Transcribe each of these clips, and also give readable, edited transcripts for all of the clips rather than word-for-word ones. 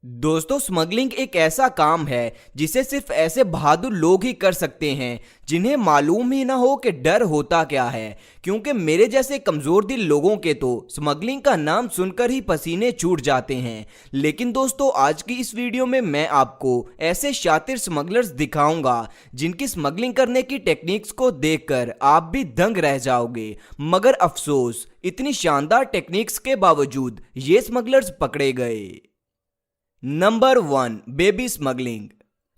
दोस्तों, स्मगलिंग एक ऐसा काम है जिसे सिर्फ ऐसे बहादुर लोग ही कर सकते हैं जिन्हें मालूम ही ना हो कि डर होता क्या है। क्योंकि मेरे जैसे कमजोर दिल लोगों के तो स्मगलिंग का नाम सुनकर ही पसीने छूट जाते हैं। लेकिन दोस्तों, आज की इस वीडियो में मैं आपको ऐसे शातिर स्मगलर्स दिखाऊंगा जिनकी स्मगलिंग करने की टेक्निक्स को देखकर आप भी दंग रह जाओगे। मगर अफसोस, इतनी शानदार टेक्निक्स के बावजूद ये स्मगलर्स पकड़े गए। Number 1, baby smuggling.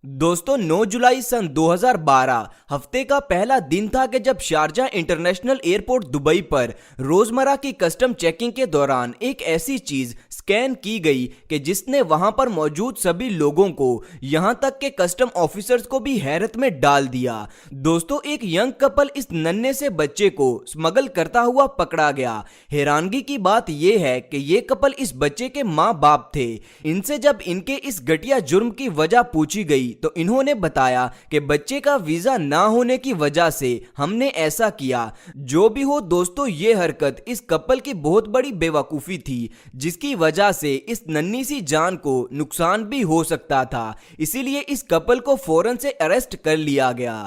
दोस्तों, 9 जुलाई सन 2012 हफ्ते का पहला दिन था कि जब शारजा इंटरनेशनल एयरपोर्ट दुबई पर रोजमर्रा की कस्टम चेकिंग के दौरान एक ऐसी चीज स्कैन की गई कि जिसने वहां पर मौजूद सभी लोगों को, यहां तक के कस्टम ऑफिसर्स को भी हैरत में डाल दिया। दोस्तों, एक यंग कपल इस नन्हे से बच्चे को स्मगल करता हुआ पकड़ा गया। हैरानगी की बात यह है कि ये कपल इस बच्चे के माँ बाप थे। इनसे जब इनके इस घटिया जुर्म की वजह पूछी गई तो इन्होंने बताया कि बच्चे का वीजा ना होने की वजह से हमने ऐसा किया। जो भी हो दोस्तों, ये हरकत इस कपल की बहुत बड़ी बेवकूफी थी, जिसकी वजह से इस नन्ही सी जान को नुकसान भी हो सकता था। इसीलिए इस कपल को फौरन से अरेस्ट कर लिया गया।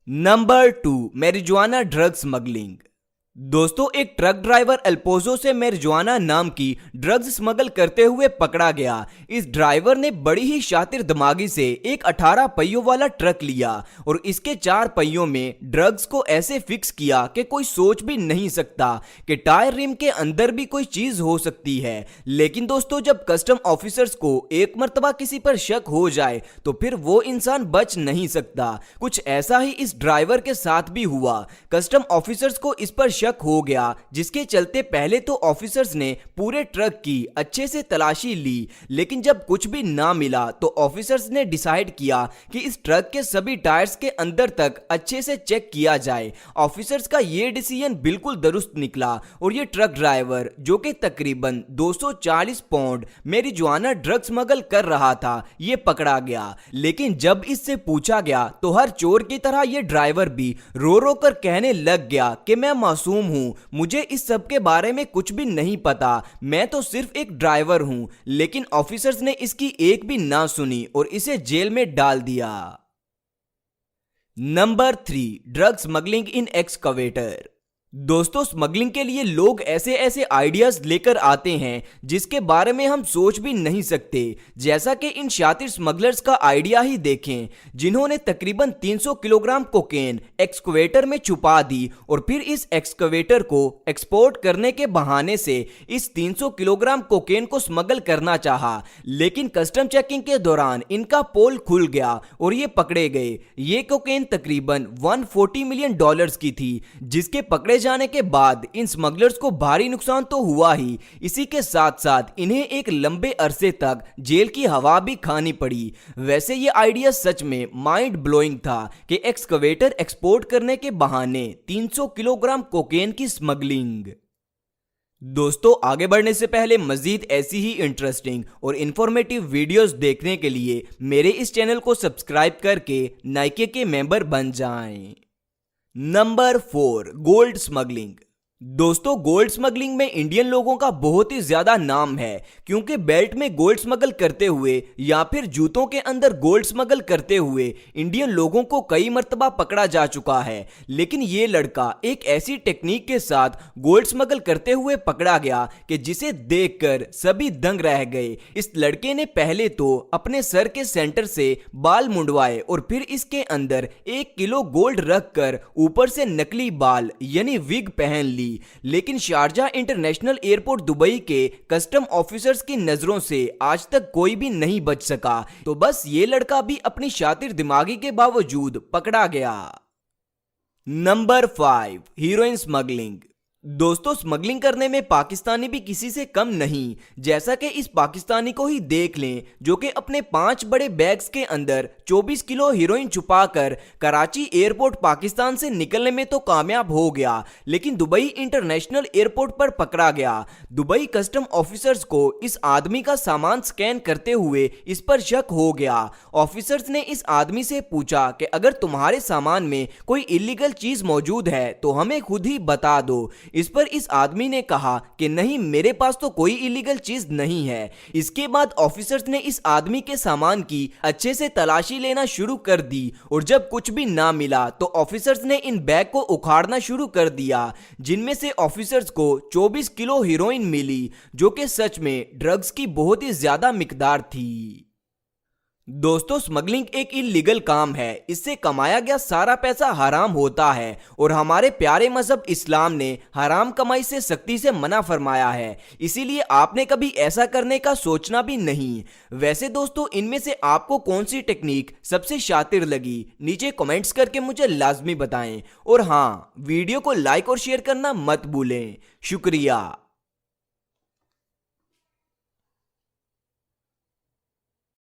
Number 2, marijuana drug smuggling. दोस्तों, एक ट्रक ड्राइवर अल्पोजो से मैरिजुआना नाम की ड्रग्स स्मगल करते हुए पकड़ा गया। इस ड्राइवर ने बड़ी ही शातिर दिमागी से एक 18 पहियों वाला ट्रक लिया और इसके 4 पहियों में ड्रग्स को ऐसे फिक्स किया कि कोई सोच भी नहीं सकता कि टायर रिम के अंदर भी कोई चीज हो सकती है। लेकिन दोस्तों, जब कस्टम ऑफिसर्स को एक मर्तबा किसी पर शक हो जाए तो फिर वो इंसान बच नहीं सकता। कुछ ऐसा ही इस ड्राइवर के साथ भी हुआ। कस्टम ऑफिसर्स को इस पर शक हो गया, जिसके चलते पहले तो ऑफिसर्स ने पूरे ट्रक की अच्छे से तलाशी ली, लेकिन जब कुछ भी ना मिला तो ऑफिसर्स ने डिसाइड किया कि इस ट्रक के सभी टायर्स के अंदर तक अच्छे से चेक किया जाए। ऑफिसर्स का यह डिसीजन बिल्कुल दुरुस्त निकला और यह ट्रक ड्राइवर, जो कि तकरीबन 240 पाउंड मैरिजुआना ड्रग स्मगल कर रहा था, यह पकड़ा गया। लेकिन जब इससे पूछा गया तो हर चोर की तरह यह ड्राइवर भी रो रो कर कहने लग गया कि मैं मासूम हूं, मुझे इस सब के बारे में कुछ भी नहीं पता, मैं तो सिर्फ एक ड्राइवर हूं। लेकिन ऑफिसर्स ने इसकी एक भी ना सुनी और इसे जेल में डाल दिया। नंबर 3, ड्रग स्मगलिंग इन एक्सकवेटर। दोस्तों, स्मगलिंग के लिए लोग ऐसे ऐसे आइडियाज लेकर आते हैं जिसके बारे में हम सोच भी नहीं सकते। जैसा कि इन शातिर स्मगलर्स का आइडिया ही देखें, जिन्होंने तकरीबन 300 किलोग्राम कोकेन एक्सकवेटर में छुपा दी और फिर इस एक्सकवेटर को एक्सपोर्ट करने के बहाने से इस 300 किलोग्राम कोकेन को स्मगल करना चाहा। लेकिन कस्टम चेकिंग के दौरान इनका पोल खुल गया और ये पकड़े गए। ये कोकेन तकरीबन $140 मिलियन की थी, जिसके पकड़े जाने के बाद इन स्मगलर्स को भारी नुकसान तो हुआ ही, इसी के साथ साथ इन्हें एक लंबे अरसे तक जेल की हवा भी खानी पड़ी। वैसे ये आइडिया सच में माइंड ब्लोइंग था कि एक्सकवेटर एक्सपोर्ट करने के बहाने 300 किलोग्राम कोकेन की स्मगलिंग। दोस्तों, आगे बढ़ने से पहले मजीद ऐसी ही इंटरेस्टिंग और इंफॉर्मेटिव वीडियोस देखने के लिए मेरे इस चैनल को सब्सक्राइब करके नाइके के मेंबर बन जाएं। Number 4, gold smuggling. दोस्तों, गोल्ड स्मगलिंग में इंडियन लोगों का बहुत ही ज्यादा नाम है, क्योंकि बेल्ट में गोल्ड स्मगल करते हुए या फिर जूतों के अंदर गोल्ड स्मगल करते हुए इंडियन लोगों को कई मर्तबा पकड़ा जा चुका है। लेकिन ये लड़का एक ऐसी टेक्निक के साथ गोल्ड स्मगल करते हुए पकड़ा गया कि जिसे देखकर सभी दंग रह गए। इस लड़के ने पहले तो अपने सर के सेंटर से बाल मुंडवाए और फिर इसके अंदर 1 किलो गोल्ड रखकर ऊपर से नकली बाल यानी विग पहन ली। लेकिन शारजा इंटरनेशनल एयरपोर्ट दुबई के कस्टम ऑफिसर्स की नजरों से आज तक कोई भी नहीं बच सका। तो बस ये लड़का भी अपनी शातिर दिमागी के बावजूद पकड़ा गया। Number 5, heroine smuggling. दोस्तों, स्मगलिंग करने में पाकिस्तानी भी किसी से कम नहीं। जैसा कि इस पाकिस्तानी को ही देख लें, जो कि अपने 5 बड़े बैग्स के अंदर 24 किलो हीरोइन छुपाकर कराची एयरपोर्ट पाकिस्तान से निकलने में तो कामयाब हो गया, लेकिन दुबई इंटरनेशनल एयरपोर्ट पर पकड़ा गया। दुबई कस्टम ऑफिसर्स को इस आदमी का सामान स्कैन करते हुए इस पर शक हो गया। ऑफिसर्स ने इस आदमी से पूछा कि अगर तुम्हारे सामान में कोई इलीगल चीज मौजूद है तो हमें खुद ही बता दो। इस पर इस आदमी ने कहा कि नहीं, मेरे पास तो कोई इलीगल चीज नहीं है। इसके बाद ऑफिसर्स ने इस आदमी के सामान की अच्छे से तलाशी लेना शुरू कर दी और जब कुछ भी ना मिला तो ऑफिसर्स ने इन बैग को उखाड़ना शुरू कर दिया, जिनमें से ऑफिसर्स को 24 किलो हीरोइन मिली, जो कि सच में ड्रग्स की बहुत ही ज्यादा मिकदार थी। दोस्तों, स्मगलिंग एक इलीगल काम है। इससे कमाया गया सारा पैसा हराम होता है और हमारे प्यारे मजहब इस्लाम ने हराम कमाई से सख्ती से मना फरमाया है। इसीलिए आपने कभी ऐसा करने का सोचना भी नहीं। वैसे दोस्तों, इनमें से आपको कौन सी टेक्निक सबसे शातिर लगी, नीचे कमेंट्स करके मुझे लाजमी बताएं। और हाँ, वीडियो को लाइक और शेयर करना मत भूलें। शुक्रिया।